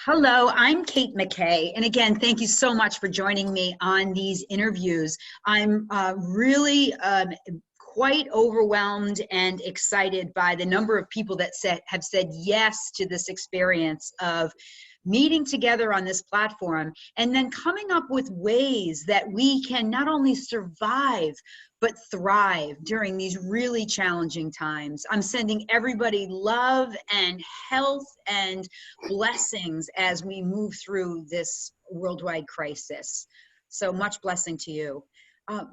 Hello, I'm Kate McKay. And again, thank you so much for joining me on these interviews. I'm really quite overwhelmed and excited by the number of people that have said yes to this experience of meeting together on this platform and then coming up with ways that we can not only survive, but thrive during these really challenging times. I'm sending everybody love and health and blessings as we move through this worldwide crisis. So much blessing to you.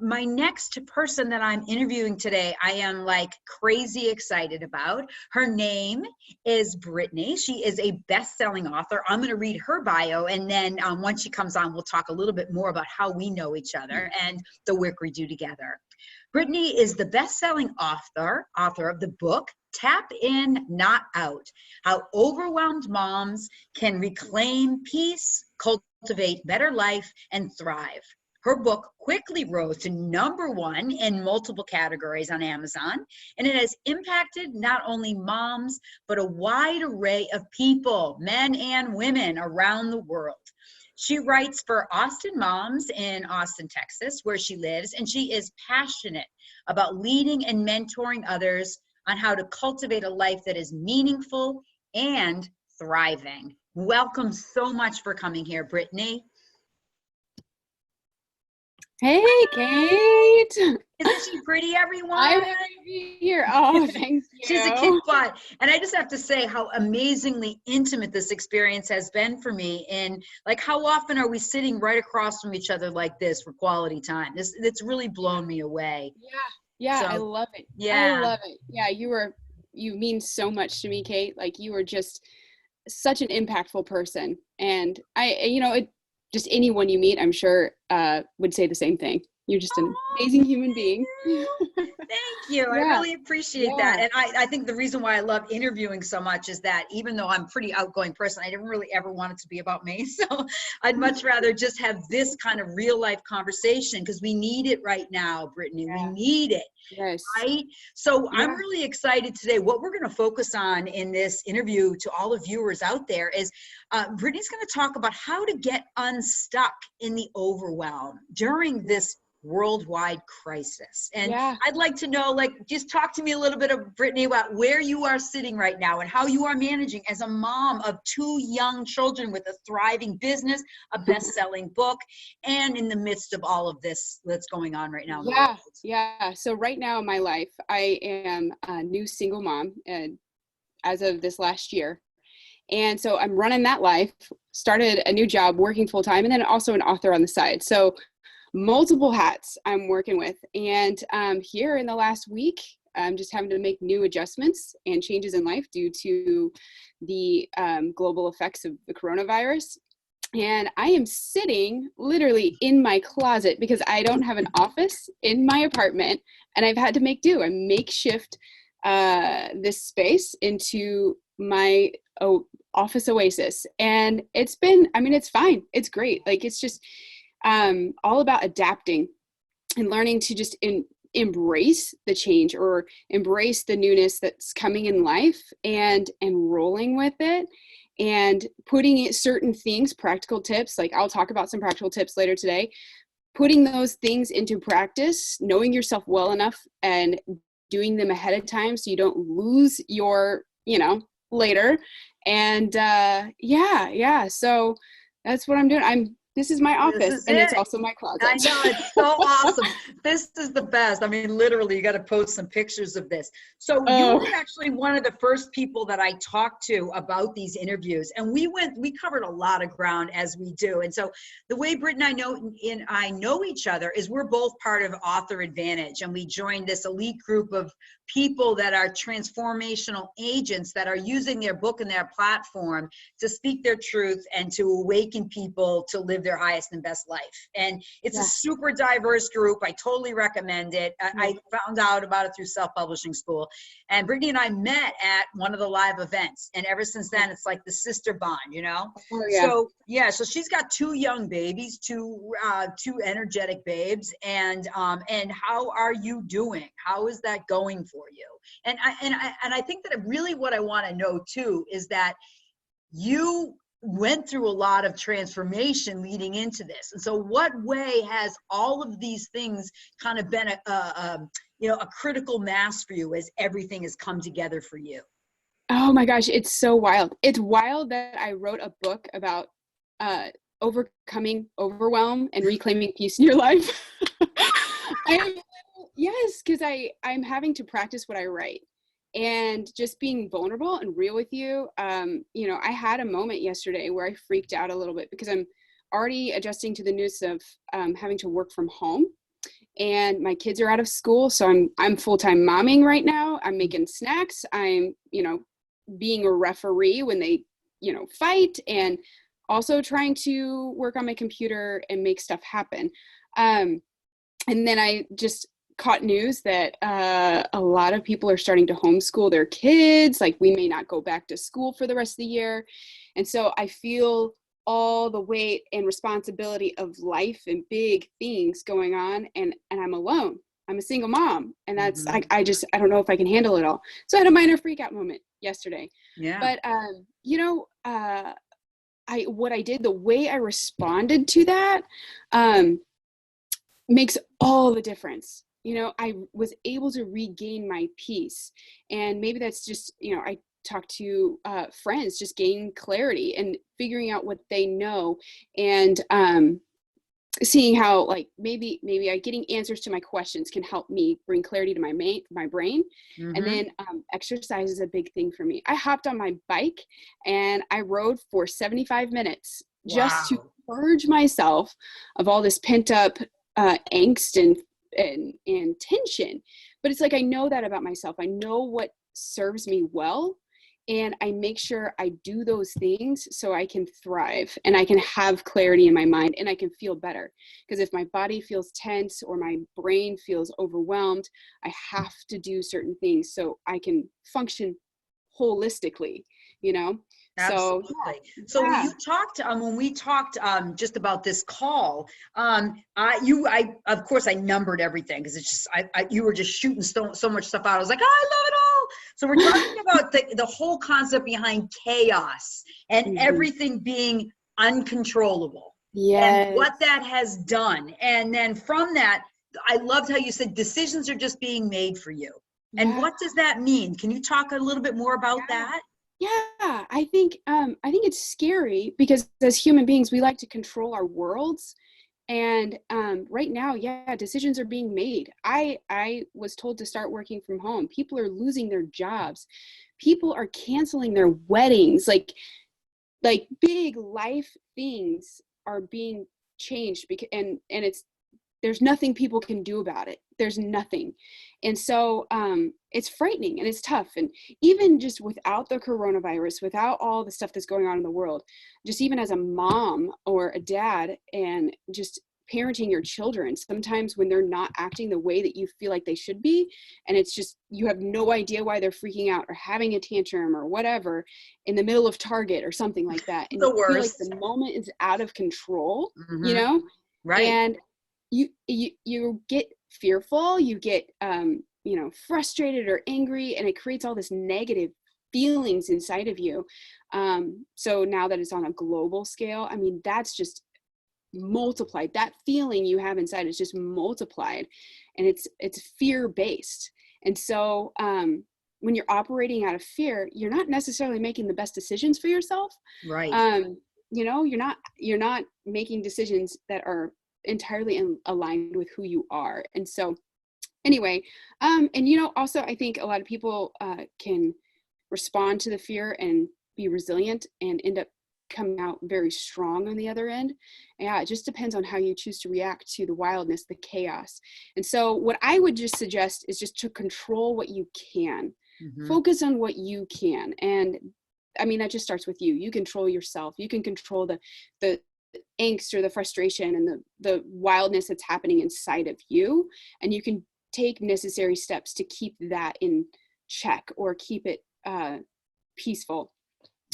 My next person that I'm interviewing today, I am like crazy excited about. Her name is Brittany. She is a best-selling author. I'm going to read her bio, and then once she comes on, we'll talk a little bit more about how we know each other and the work we do together. Brittany is the best-selling author of the book, Tap In, Not Out: How Overwhelmed Moms Can Reclaim Peace, Cultivate Better Life, and Thrive. Her book quickly rose to #1 in multiple categories on Amazon, and it has impacted not only moms, but a wide array of people, men and women around the world. She writes for Austin Moms in Austin, Texas, where she lives, and she is passionate about leading and mentoring others on how to cultivate a life that is meaningful and thriving. Welcome so much for coming here, Brittany. Hey, Kate. Isn't she pretty, everyone? I'm happy to be here. Oh, thank you. She's a kid quad. And I just have to say how amazingly intimate this experience has been for me. And like, how often are we sitting right across from each other like this for quality time? It's really blown me away. Yeah, So, I love it. Yeah. I love it. Yeah, you mean so much to me, Kate. Like, you are just such an impactful person. And just anyone you meet, I'm sure, would say the same thing. You're just an amazing human being. Thank you. I really appreciate that. And I think the reason why I love interviewing so much is that even though I'm a pretty outgoing person, I didn't really ever want it to be about me. So I'd much rather just have this kind of real life conversation because we need it right now, Brittany. We need it. Yes. Right? So I'm really excited today. What we're going to focus on in this interview to all the viewers out there is Brittany's going to talk about how to get unstuck in the overwhelm during this worldwide crisis. And I'd like to know, like, just talk to me a little bit of, Brittany, about where you are sitting right now and how you are managing as a mom of 2 young children with a thriving business, a best-selling book, and in the midst of all of this that's going on right now in the world. Yeah. So right now in my life, I am a new single mom as of this last year. And so I'm running that life, started a new job, working full-time, and then also an author on the side. So multiple hats I'm working with. And here in the last week, I'm just having to make new adjustments and changes in life due to the global effects of the coronavirus. And I am sitting literally in my closet because I don't have an office in my apartment, and I've had to make do. I makeshift this space into my office oasis. And it's fine. It's great. Like, it's just all about adapting and learning to just embrace the change or embrace the newness that's coming in life and rolling with it and putting it certain things, practical tips. Like, I'll talk about some practical tips later today, putting those things into practice, knowing yourself well enough and doing them ahead of time so you don't lose your, later. And so that's what I'm doing. This is my office, and it's also my closet. I know, it's so awesome. This is the best. I mean, literally, you got to post some pictures of this. So you were actually one of the first people that I talked to about these interviews, and we covered a lot of ground as we do. And so the way Britt and I know each other is we're both part of Author Advantage, and we joined this elite group of people that are transformational agents that are using their book and their platform to speak their truth and to awaken people to live their highest and best life. And it's a super diverse group. I totally recommend it. I found out about it through self-publishing school. And Brittany and I met at one of the live events. And ever since then, it's like the sister bond, So she's got 2 young babies, two energetic babes. And how are you doing? How is that going for you? And I think that really what I want to know too is that you went through a lot of transformation leading into this. And so what way has all of these things kind of been a critical mass for you as everything has come together for you? Oh my gosh, it's so wild. It's wild that I wrote a book about overcoming overwhelm and reclaiming peace in your life. Yes, because I'm having to practice what I write, and just being vulnerable and real with you. I had a moment yesterday where I freaked out a little bit because I'm already adjusting to the news of having to work from home, and my kids are out of school, so I'm full-time momming right now. I'm making snacks. I'm being a referee when they fight, and also trying to work on my computer and make stuff happen. And then I just caught news that a lot of people are starting to homeschool their kids. Like, we may not go back to school for the rest of the year. And so I feel all the weight and responsibility of life and big things going on. And I'm alone. I'm a single mom. And that's, I don't know if I can handle it all. So I had a minor freak out moment yesterday. Yeah. But, what I did, the way I responded to that, makes all the difference. I was able to regain my peace. And maybe that's just, I talk to friends, just gain clarity and figuring out what they know, and seeing how, like, maybe getting answers to my questions can help me bring clarity to my brain. And then exercise is a big thing for me. I hopped on my bike and I rode for 75 minutes just to purge myself of all this pent up angst and tension. But it's like, I know that about myself. I know what serves me well, and I make sure I do those things so I can thrive and I can have clarity in my mind and I can feel better. Because if my body feels tense or my brain feels overwhelmed, I have to do certain things so I can function holistically, Absolutely. So you talked when we talked just about this call. I of course I numbered everything because it's just you were just shooting so much stuff out. I was like, oh, I love it all. So we're talking about the whole concept behind chaos and everything being uncontrollable. Yes. And what that has done. And then from that, I loved how you said decisions are just being made for you. And what does that mean? Can you talk a little bit more about that? Yeah, I think it's scary because as human beings, we like to control our worlds. And right now, decisions are being made. I was told to start working from home. People are losing their jobs. People are canceling their weddings. Like big life things are being changed and there's nothing people can do about it. There's nothing. And so it's frightening and it's tough. And even just without the coronavirus, without all the stuff that's going on in the world, just even as a mom or a dad and just parenting your children, sometimes when they're not acting the way that you feel like they should be, and it's just, you have no idea why they're freaking out or having a tantrum or whatever in the middle of Target or something like that. And The you worst. feel like the moment is out of control, Right. And you get fearful, you get frustrated or angry, and it creates all this negative feelings inside of you. So now that it's on a global scale, I mean, that's just multiplied. That feeling you have inside is just multiplied, and it's fear-based. And so when you're operating out of fear, you're not necessarily making the best decisions for yourself. Right. You're not making decisions that are entirely aligned with who you are. And so anyway, and also I think a lot of people can respond to the fear and be resilient and end up coming out very strong on the other end. Yeah, it just depends on how you choose to react to the wildness, the chaos. And so what I would just suggest is just to control what you can. Focus on what you can. And I mean, that just starts with you. You control yourself. You can control the angst or the frustration and the wildness that's happening inside of you. And you can take necessary steps to keep that in check or keep it peaceful.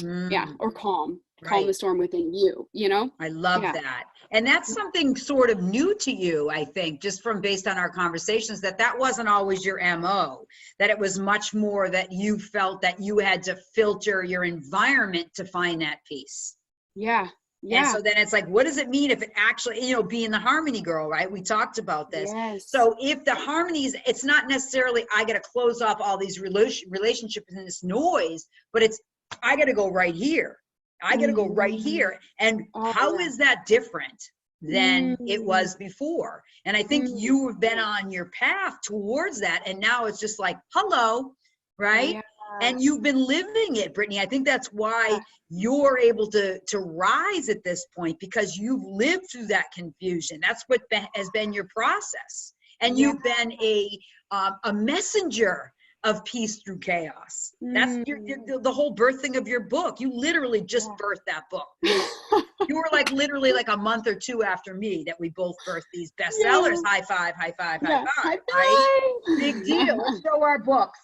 Yeah. Or calm Right. the storm within you, you know? I love Yeah. that. And that's something sort of new to you, I think, just from based on our conversations, that wasn't always your MO, that it was much more that you felt that you had to filter your environment to find that peace. Yeah. And Yeah. so then it's like, what does it mean if it actually, being the harmony girl, right? We talked about this. Yes. So if the harmonies, it's not necessarily, I got to close off all these relationships and this noise, but it's, I got to go right here. I got to go right here. And how is that different than it was before? And I think you have been on your path towards that. And now it's just like, hello, right? Yeah. And you've been living it, Brittany. I think that's why you're able to rise at this point, because you've lived through that confusion. That's what has been your process. And you've been a messenger of peace through chaos. That's the whole birthing of your book. You literally just birthed that book. You were like literally like a month or two after me that we both birthed these bestsellers. High five, high five, high five, right? Big deal. Let's show our books.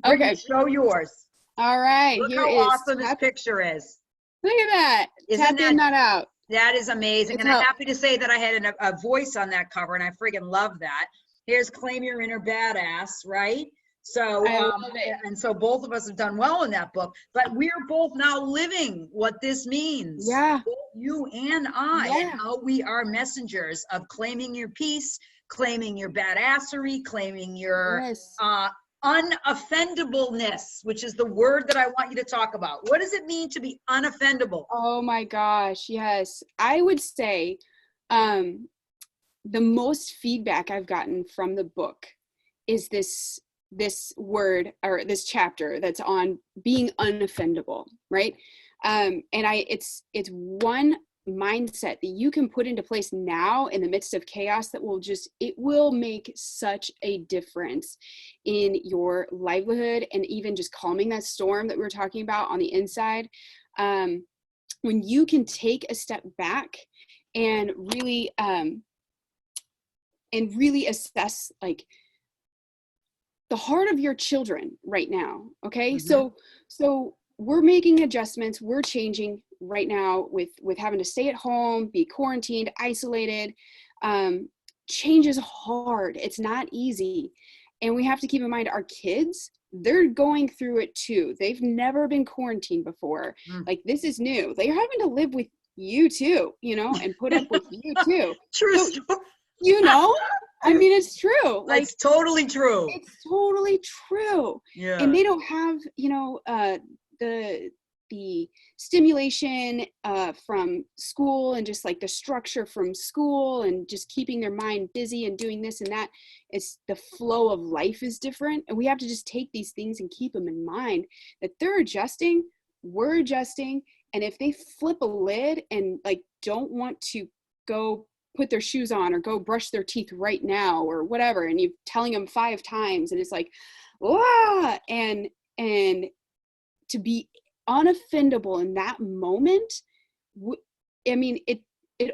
Brittany, Okay. show yours. All right. Look Here how is awesome this picture is. Look at that. Isn't Tap in, not out. That is amazing. And I'm happy to say that I had a voice on that cover, and I friggin' love that. Here's Claim Your Inner Badass, right? So, I love it. and so both of us have done well in that book, but we're both now living what this means. Yeah. Both you and I, and how we are messengers of claiming your peace, claiming your badassery, claiming your unoffendableness, which is the word that I want you to talk about. What does it mean to be unoffendable? Oh my gosh, yes. I would say the most feedback I've gotten from the book is this word, or this chapter that's on being unoffendable, right? And it's one mindset that you can put into place now in the midst of chaos that it will make such a difference in your livelihood, and even just calming that storm that we were talking about on the inside. When you can take a step back and really assess like the heart of your children right now. Okay. So we're making adjustments, we're changing right now with having to stay at home, be quarantined, isolated. Change is hard. It's not easy. And we have to keep in mind our kids, they're going through it too. They've never been quarantined before. Like, this is new. They're having to live with you too, and put up with you too. True so, story. I mean, it's true. Like, it's totally true. It's totally true. Yeah. And they don't have, the stimulation from school, and just like the structure from school, and just keeping their mind busy and doing this and that. It's the flow of life is different. And we have to just take these things and keep them in mind, that they're adjusting, we're adjusting. And if they flip a lid and like don't want to go put their shoes on or go brush their teeth right now or whatever, and you're telling them 5 times, and it's like, and to be unoffendable in that moment, I mean, it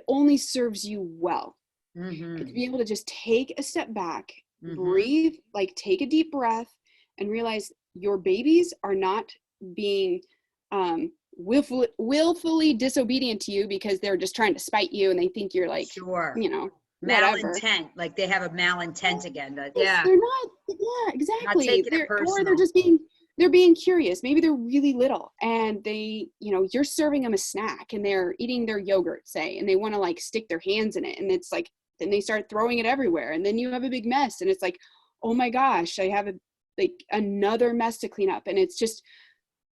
only serves you well. To be able to just take a step back, breathe, like take a deep breath, and realize your babies are not being willfully disobedient to you because they're just trying to spite you, and they think you're like, whatever. Malintent, like they have a malintent again. They're not. Yeah, exactly. Not taking it personal. Or they're being curious. Maybe they're really little, and they, you're serving them a snack, and they're eating their yogurt, say, and they want to like stick their hands in it, and it's like, then they start throwing it everywhere, and then you have a big mess, and it's like, oh my gosh, I have another mess to clean up. And it's just,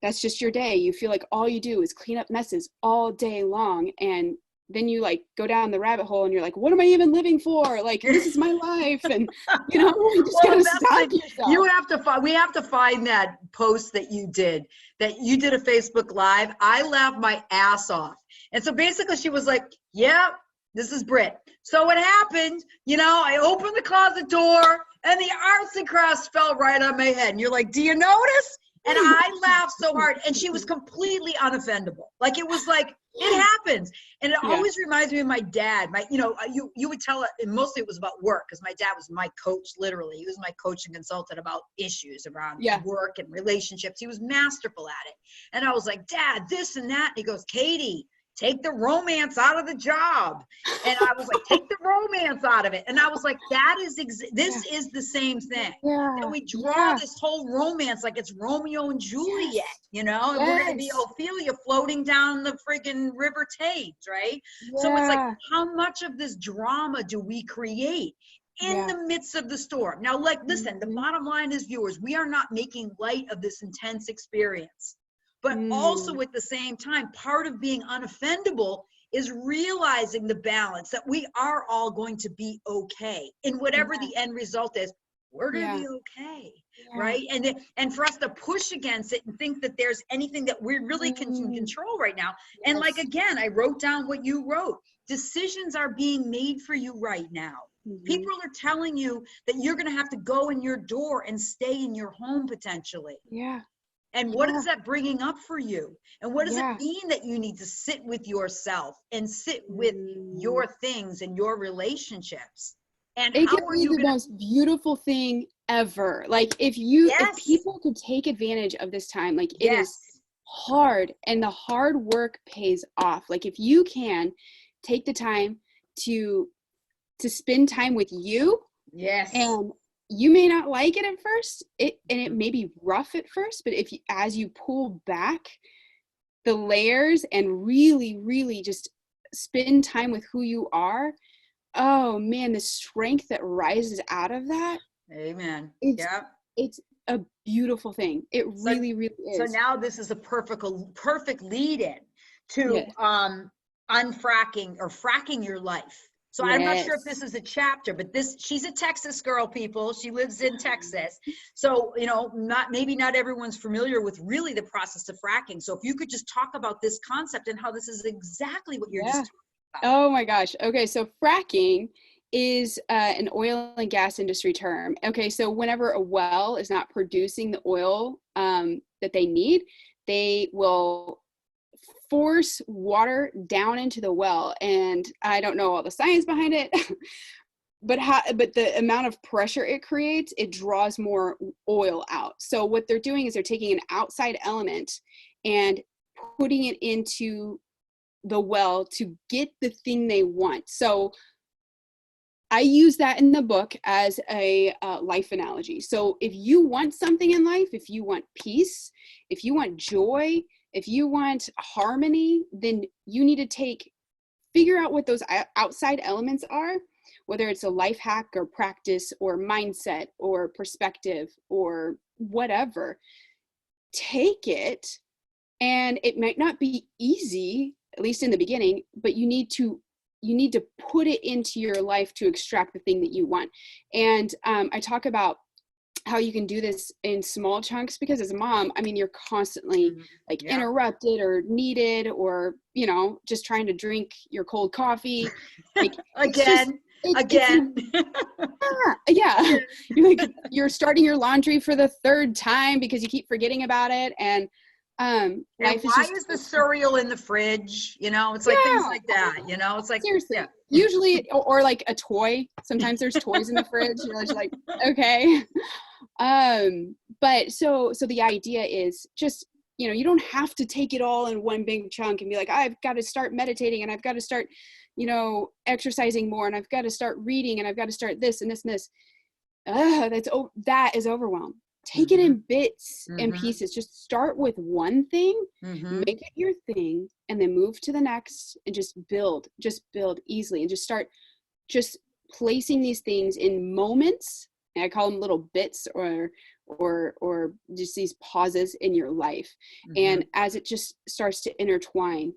that's just your day. You feel like all you do is clean up messes all day long, and then you like go down the rabbit hole, and you're like, what am I even living for? Like, this is my life. And you just gotta stop yourself. We have to find that post that you did a Facebook Live. I laughed my ass off. And so basically she was like, yeah, this is Britt. So what happened, I opened the closet door and the arts and crafts fell right on my head. And you're like, do you notice? And I laughed so hard, and she was completely unoffendable. Like, it was like, it happens. And it always reminds me of my dad. You would tell it, and mostly it was about work, because my dad was my coach, literally. He was my coach and consultant about issues around work and relationships. He was masterful at it. And I was like, Dad, this and that. And he goes, Katie, take the romance out of the job. And I was like, take the romance out of it. And I was like, that is, this is the same thing. And we draw this whole romance like it's Romeo and Juliet, and we're going to be Ophelia floating down the friggin' River Thames, right? So it's like, how much of this drama do we create in the midst of the storm? Now, like, listen, the bottom line is, viewers, we are not making light of this intense experience. But also at the same time, part of being unoffendable is realizing the balance that we are all going to be okay. And whatever the end result is, we're going to be okay, right? And for us to push against it and think that there's anything that we really can control right now. And like, again, I wrote down what you wrote. Decisions are being made for you right now. People are telling you that you're going to have to go in your door and stay in your home potentially. And what is that bringing up for you? And what does it mean that you need to sit with yourself and sit with your things and your relationships? And it how can are be you the most beautiful thing ever. Like, if people could take advantage of this time, like, it is hard, and the hard work pays off. Like, if you can take the time to spend time with you, and you may not like it at first, and it may be rough at first, but as you pull back the layers and really, really just spend time with who you are, oh man, the strength that rises out of that. Amen. It's a beautiful thing. It really, really is. So now this is a perfect lead in to unfracking or fracking your life. So I'm not sure if this is a chapter, but she's a Texas girl, people. She lives in Texas. So, maybe not everyone's familiar with really the process of fracking. So if you could just talk about this concept and how this is exactly what you're just talking about. Oh my gosh. Okay. So fracking is an oil and gas industry term. Okay. So whenever a well is not producing the oil that they need, they will force water down into the well. And I don't know all the science behind it, but the amount of pressure it creates, it draws more oil out. So what they're doing is they're taking an outside element and putting it into the well to get the thing they want. So I use that in the book as a life analogy. So if you want something in life, if you want peace, if you want joy, if you want harmony, then you need to figure out what those outside elements are, whether it's a life hack or practice or mindset or perspective or whatever. Take it, and it might not be easy, at least in the beginning, but you need to put it into your life to extract the thing that you want. And I talk about how you can do this in small chunks, because as a mom, I mean, you're constantly interrupted or needed, or, just trying to drink your cold coffee. Like, again. You're starting your laundry for the third time because you keep forgetting about it. And life why is the cereal in the fridge? It's like things like that. It's like, seriously, usually, or like a toy. Sometimes there's toys in the fridge. You're just like, okay. But so the idea is just, you don't have to take it all in one big chunk and be like, I've got to start meditating, and I've got to start, exercising more, and I've got to start reading, and I've got to start this and this and this. That is overwhelm. Take it in bits and pieces. Just start with one thing, make it your thing, and then move to the next, and just build easily, and just start just placing these things in moments. And I call them little bits or just these pauses in your life. And as it just starts to intertwine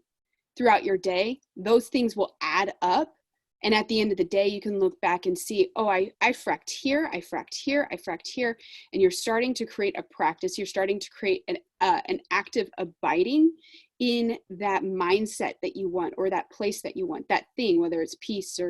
throughout your day, those things will add up. And at the end of the day, you can look back and see, oh, I fracked here, I fracked here, I fracked here. And you're starting to create a practice. You're starting to create an active abiding in that mindset that you want, or that place that you want, that thing, whether it's peace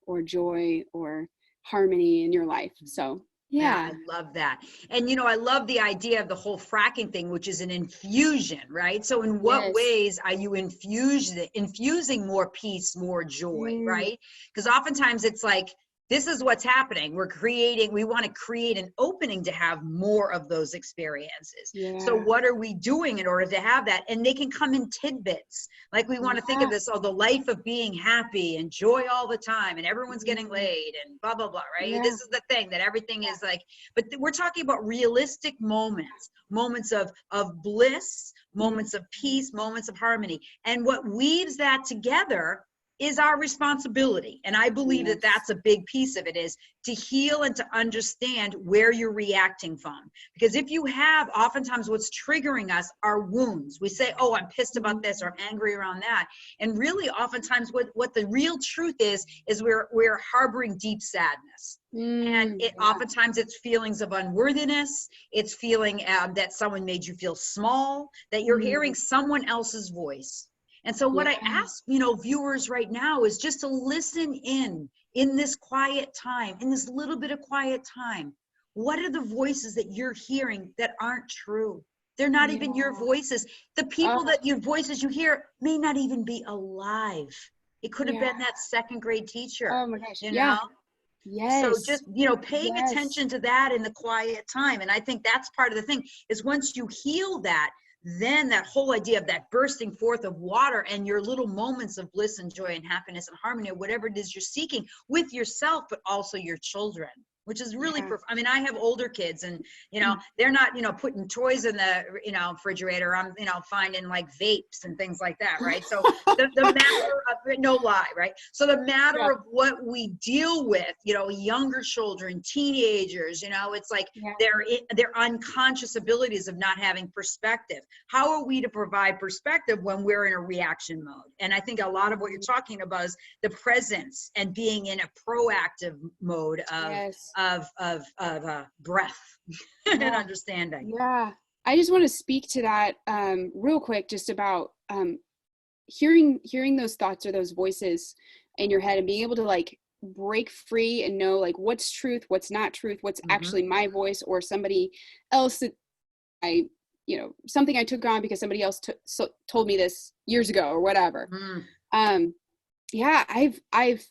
or joy or harmony in your life. So Yeah. I love that. And, I love the idea of the whole fracking thing, which is an infusion, right? So in what Yes. ways are you infusing more peace, more joy, Mm, right? Because oftentimes it's like, this is what's happening. We want to create an opening to have more of those experiences. So yeah. what are we doing in order to have that? And they can come in tidbits. Like we want to think of Yeah. this, the life of being happy and joy all the time, and everyone's getting Mm, laid and blah, blah, blah, right? yeah. This is the thing that everything is like, but we're talking about realistic moments of bliss, Mm, moments of peace, moments of harmony. And what weaves that together is our responsibility. And I believe that yes. that's a big piece of it, is to heal and to understand where you're reacting from. Because if you have, oftentimes what's triggering us are wounds. We say, oh, I'm pissed about this, or I'm angry around that. And really oftentimes what the real truth is we're harboring deep sadness. And Yeah. oftentimes it's feelings of unworthiness. It's feeling that someone made you feel small, that you're hearing Mm, someone else's voice. And so what yeah. I ask, viewers right now is just to listen in this quiet time, in this little bit of quiet time. What are the voices that you're hearing that aren't true? They're not even your Yeah. voices. The people Oh, that your voices you hear may not even be alive. It could have yeah. been that second grade teacher, Oh my gosh. you Yeah. know? So Yes. just, paying Yes. attention to that in the quiet time. And I think that's part of the thing, is once you heal that, then that whole idea of that bursting forth of water and your little moments of bliss and joy and happiness and harmony, or whatever it is you're seeking with yourself, but also your children, which is really, Yeah. I mean, I have older kids, and, Mm, they're not, putting toys in the, refrigerator. I'm, finding like vapes and things like that. Right. So the matter of, no lie, right? So the yeah. matter of what we deal with, younger children, teenagers, it's like Yeah. their unconscious abilities of not having perspective. How are we to provide perspective when we're in a reaction mode? And I think a lot of what you're talking about is the presence and being in a proactive mode of Yes. breath and Yeah. understanding. Yeah. I just want to speak to that real quick, just about hearing those thoughts or those voices in your head, and being able to like break free and know like what's truth, what's not truth, what's Mm-hmm. actually my voice or somebody else that I, something I took on because somebody else told me this years ago or whatever. Mm. Um, yeah, I've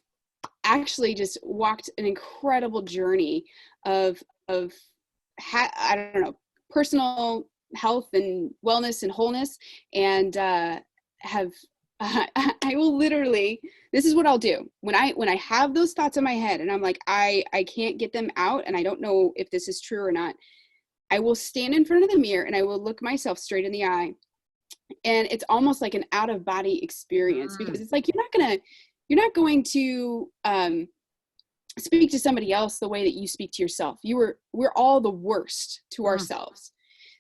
actually just walked an incredible journey of I don't know, personal health and wellness and wholeness, and have I will literally, this is what I'll do when I have those thoughts in my head and I'm like I can't get them out and I don't know if this is true or not. I will stand in front of the mirror and I will look myself straight in the eye, and it's almost like an out of body experience, because Mm. it's like you're not going to speak to somebody else the way that you speak to yourself. We're all the worst to Mm. ourselves.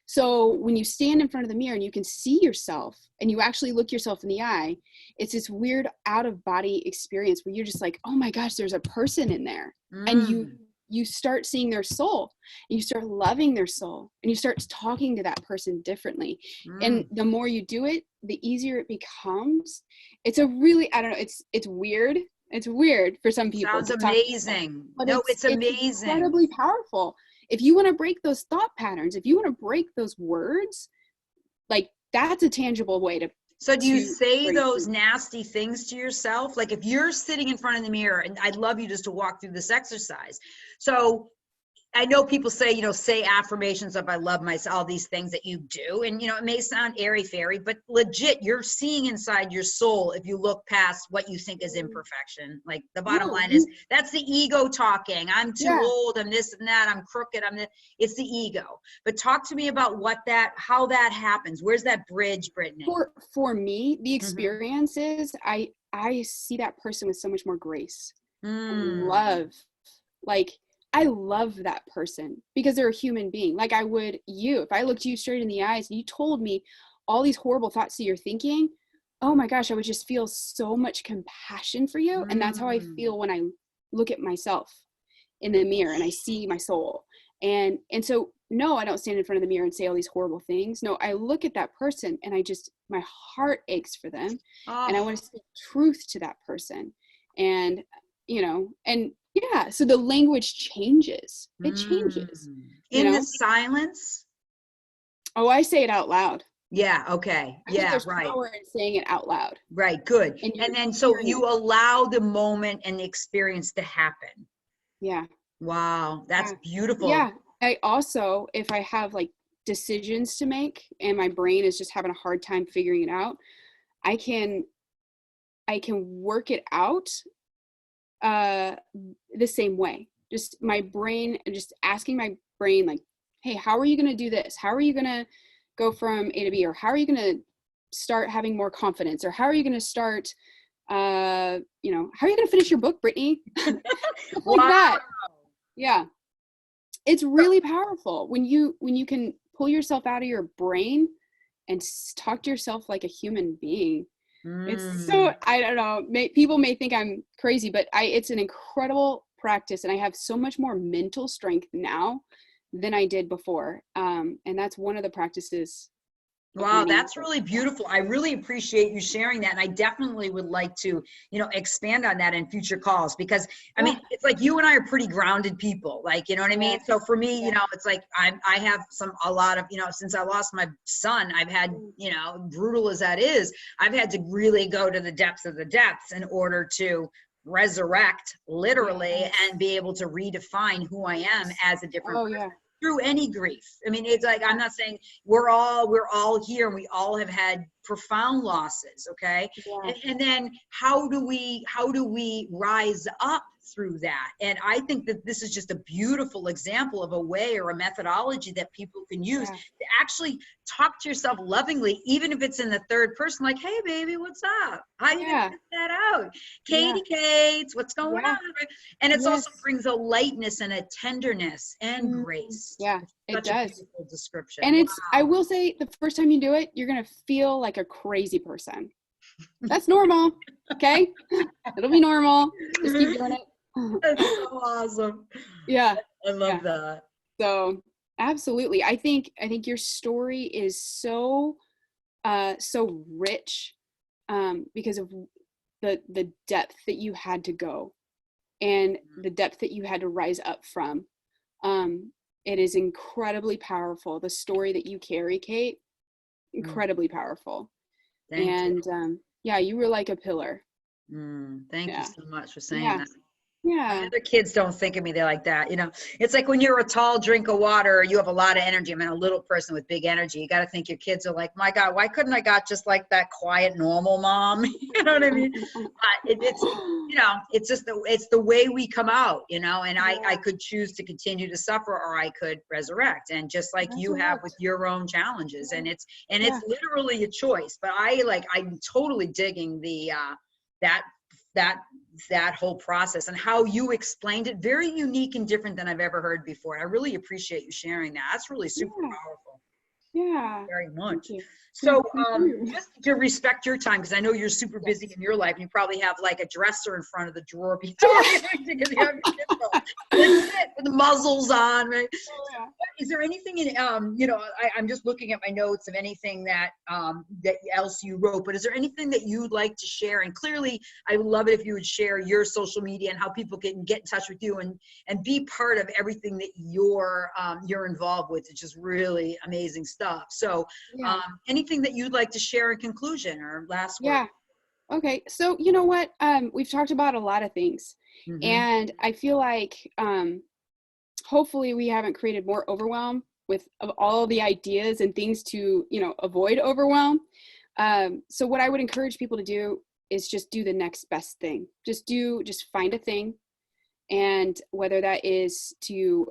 So when you stand in front of the mirror and you can see yourself and you actually look yourself in the eye, it's this weird out of body experience where you're just like, oh my gosh, there's a person in there. And Mm. you start seeing their soul, and you start loving their soul, and you start talking to that person differently. And Mm. the more you do it, the easier it becomes. It's a really, I don't know, it's weird. It's weird for some people Sounds to talk about that, amazing. but No, it's it's amazing. incredibly powerful. If you want to break those thought patterns, if you want to break those words, like that's a tangible way So do you to say break those through. nasty things to yourself? Like if you're sitting in front of the mirror, and I'd love you just to walk through this exercise. So I know people say, say affirmations of I love myself, all these things that you do. And, it may sound airy fairy, but legit, you're seeing inside your soul if you look past what you think is imperfection. Like the bottom No, line is that's the ego talking. I'm too yeah. old. I'm this and that. I'm crooked. It's the ego. But talk to me about how that happens. Where's that bridge, Brittany? For me, the Mm-hmm. experience is I see that person with so much more grace and Mm. love. Like I love that person because they're a human being. Like I would you, if I looked you straight in the eyes and you told me all these horrible thoughts that you're thinking, oh my gosh, I would just feel so much compassion for you. And that's how I Mm. feel when I look at myself in the mirror and I see my soul. And so no, I don't stand in front of the mirror and say all these horrible things. No, I look at that person and my heart aches for them, and I Oh. want to speak truth to that person. And and Yeah. So the language changes. It changes. In the silence? Oh, I say it out loud. Yeah. Okay. I think Yeah. there's Right. power in saying it out loud. Right. Good. And And then so you allow the moment and the experience to happen. Yeah. Wow. That's beautiful. Yeah. I also, if I have like decisions to make and my brain is just having a hard time figuring it out, I can work it out the same way. Just my brain, just asking my brain, like, hey, how are you going to do this? How are you going to go from A to B? Or how are you going to start having more confidence? Or how are you going to start, how are you going to finish your book, Brittany? Like that. Yeah. It's really powerful when you can pull yourself out of your brain and talk to yourself like a human being. It's so, I don't know, people may think I'm crazy, but it's an incredible practice, and I have so much more mental strength now than I did before. And that's one of the practices. Wow, that's really beautiful. I really appreciate you sharing that. And I definitely would like to, expand on that in future calls, because I mean, it's like you and I are pretty grounded people, like, you know what I mean? So for me, it's like I have a lot of, since I lost my son, I've had, brutal as that is, I've had to really go to the depths of the depths in order to resurrect literally and be able to redefine who I am as a different person. Through any grief. I mean, it's like, I'm not saying we're all here and we all have had profound losses. Okay. And then how do we rise up through that? And I think that this is just a beautiful example of a way or a methodology that people can use to actually talk to yourself lovingly, even if it's in the third person, like, hey baby, what's up? How you gonna get that out? Katie Kate, what's going on? And it also brings a lightness and a tenderness and grace. Yeah, it does. A beautiful description. And it's, I will say, the first time you do it, you're going to feel like a crazy person. That's normal. Okay. It'll be normal. Just keep doing it. That's so awesome. Yeah. I love that. So absolutely. I think your story is so rich, because of the depth that you had to go and the depth that you had to rise up from. It is incredibly powerful. The story that you carry, Kate, incredibly powerful. Thank you. You were like a pillar. Thank you so much for saying that. Yeah. Other kids don't think of me like that. It's like when you're a tall drink of water, you have a lot of energy. I mean, a little person with big energy. You got to think your kids are like, my God, why couldn't I got just like that quiet, normal mom? You know what I mean? It's just it's the way we come out, and I could choose to continue to suffer, or I could resurrect. And just like you have with your own challenges, and it's literally a choice. But I'm totally digging the, that whole process and how you explained it. Very unique and different than I've ever heard before. I really appreciate you sharing that. That's really super powerful. Yeah. Very much. So just to respect your time, because I know you're super busy in your life, and you probably have like a dresser in front of the drawer because you have with the muzzles on, right? Is there anything in I'm just looking at my notes of anything that else you wrote, but is there anything that you'd like to share? And clearly I would love it if you would share your social media and how people can get in touch with you and be part of everything that you're involved with. It's just really amazing stuff. So anything that you'd like to share in conclusion or last word? Okay. So you know what? We've talked about a lot of things, and I feel like hopefully we haven't created more overwhelm with all the ideas and things to, avoid overwhelm. So what I would encourage people to do is just do the next best thing. Just find a thing. And whether that is to,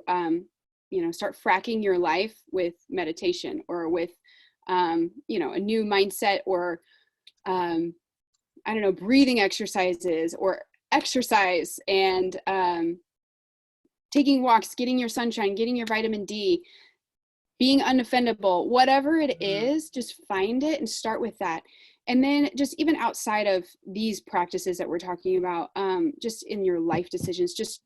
start fracking your life with meditation, or with, a new mindset, or, breathing exercises, or exercise, and taking walks, getting your sunshine, getting your vitamin D, being unoffendable, whatever it is, just find it and start with that. And then just even outside of these practices that we're talking about, just in your life decisions, just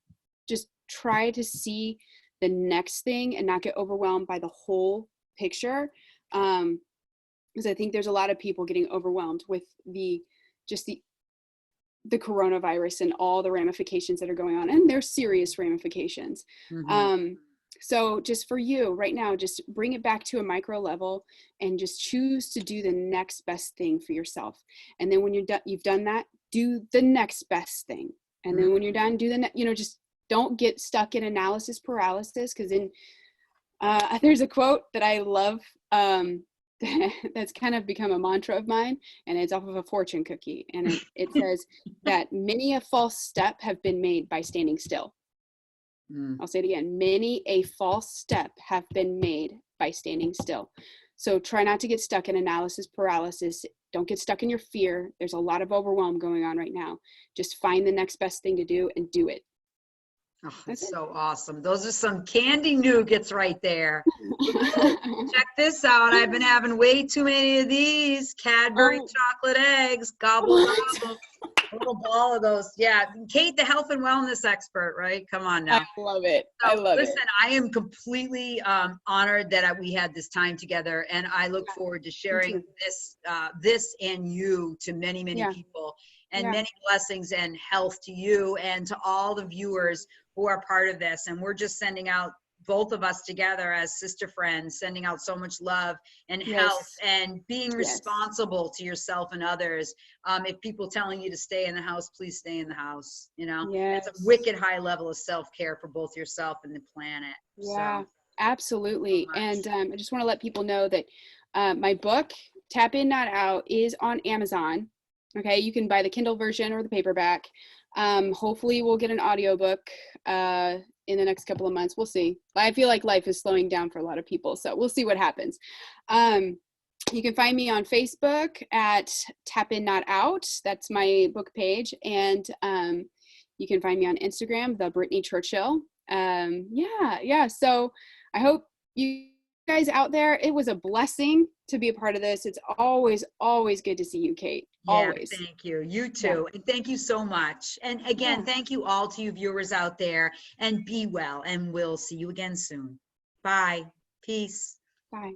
try to see the next thing and not get overwhelmed by the whole picture. Because I think there's a lot of people getting overwhelmed with the the coronavirus and all the ramifications that are going on, and there's serious ramifications. So just for you right now, just bring it back to a micro level and just choose to do the next best thing for yourself. And then when you're done, you've done that, do the next best thing. And then when you're done, do the just don't get stuck in analysis paralysis. Because there's a quote that I love that's kind of become a mantra of mine, and it's off of a fortune cookie. And it says that many a false step have been made by standing still. I'll say it again. Many a false step have been made by standing still. So try not to get stuck in analysis paralysis. Don't get stuck in your fear. There's a lot of overwhelm going on right now. Just find the next best thing to do and do it. Oh, that's so awesome. Those are some candy nougats right there. Check this out. I've been having way too many of these Cadbury chocolate eggs. Gobble, gobble. A little ball of those. Yeah. Kate, the health and wellness expert, right? Come on now. I love it. So, I love listen, it. I am completely honored that we had this time together, and I look forward to sharing this and you to many, many people, and many blessings and health to you and to all the viewers who are part of this. And we're just sending out, both of us together as sister friends, sending out so much love and health and being responsible to yourself and others. If people telling you to stay in the house, please stay in the house. It's a wicked high level of self-care for both yourself and the planet. Yeah, so, absolutely. And I just want to let people know that my book, Tap In, Not Out, is on Amazon. Okay, you can buy the Kindle version or the paperback. Hopefully we'll get an audiobook in the next couple of months. We'll see. I feel like life is slowing down for a lot of people, so we'll see what happens. You can find me on Facebook at Tap In Not Out. That's my book page. And you can find me on Instagram, the Brittany Churchill. So I hope you guys out there, it was a blessing to be a part of this. It's always good to see you, Kate. Always. Thank you. You too. And thank you so much. And again, thank you all to you viewers out there, and be well, and we'll see you again soon. Bye. Peace. Bye.